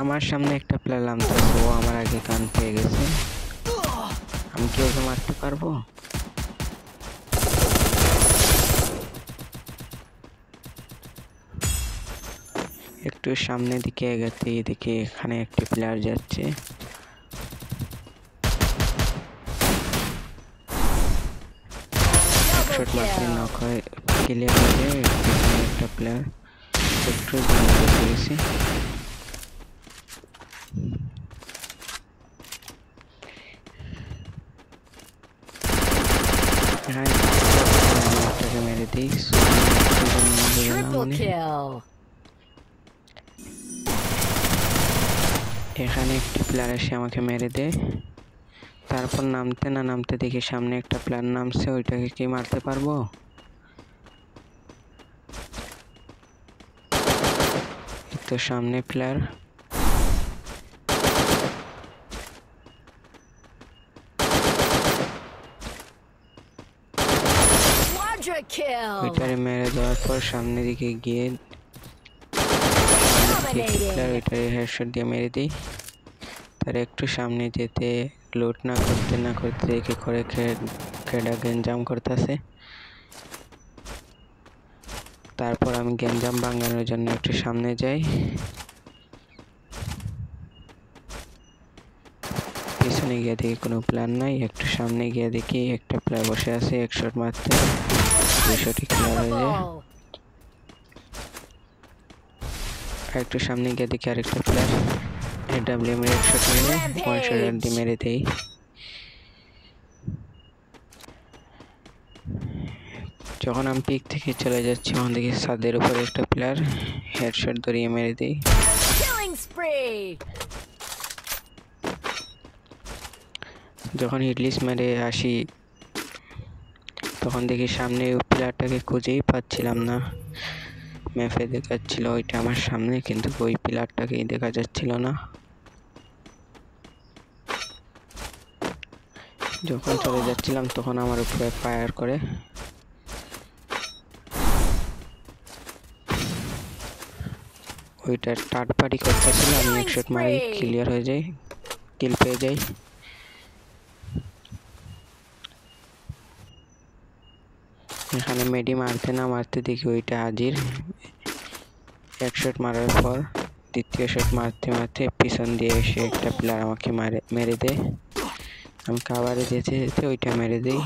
আমার সামনে একটা প্লেয়ার নামতেছে, ও আমার আগে কান পেয়ে গেছে। আমি কি ওকে মারতে পারবো? একটু সামনের দিকে এগাতে এদিকে এখানে একটি প্লেয়ার যাচ্ছে। শট মারতে নক হয়ে ক্লিয়ার হয়ে এখানে একটা প্লেয়ার একটু বসে গেছে। এখানে মেরে দিই। এখানে একটি প্লেয়ার এসে আমাকে মেরে দেয়। তারপর নামতে না নামতে দেখি সামনে একটা প্লেয়ার নামছে, ওইটাকে কি মারতে পারবো? তো সামনে প্লেয়ার, ওইটারে মেরে দেওয়ার পর সামনে দিকে গিয়ে প্লেয়ার ওইটারে হেডশট দিয়ে মেরে দিই। তার একটু সামনে যেতে লুট না করতে দেখে করে খেডা গেঞ্জাম করতেছে। তারপর আমি গেঞ্জাম ভাঙানোর জন্য একটু সামনে যাই। পিছনে গিয়ে দেখি কোনো প্ল্যান নাই, একটু সামনে গিয়ে দেখি একটা প্লেয়ার বসে আছে, এক শট মারতে 200টি ক্লিয়ার হয়ে যায়। একটু সামনে গিয়ে দেখি আরেকটা প্লেয়ার এডব্লিউএম এর এক শট মেরে 1 শট দিয়ে মেরে দেই। যখন আমি পিক থেকে চলে যাচ্ছি ওখান থেকে ছাদের উপরে একটা প্লেয়ার হেডশট ধরিয়ে মেরে দেই। যখন হিটলিস্ট মেরে আসি তখন দেখি সামনে ওই প্লেয়ারটাকে খুঁজেই পাচ্ছিলাম না। ম্যাপে দেখাচ্ছিল ওইটা আমার সামনে, কিন্তু ওই প্লেয়ারটাকেই দেখা যাচ্ছিল না। যখন চলে যাচ্ছিলাম তখন আমার উপরে ফায়ার করে। ওইটা থার্ড পার্টি করতেছিল, আমি এক শট মারি ক্লিয়ার হয়ে যাই, কিল পেয়ে যাই। এখানে মেডি মারতে না মারতে দেখি ওইটা হাজির। এক শট মারার পর দ্বিতীয় শট মারতে মারতে পিছন দিয়ে এসে একটা প্লেয়ার আমাকে মেরে দেয়। আমি কাভারে যেতে যেতে ওইটা মেরে দিই।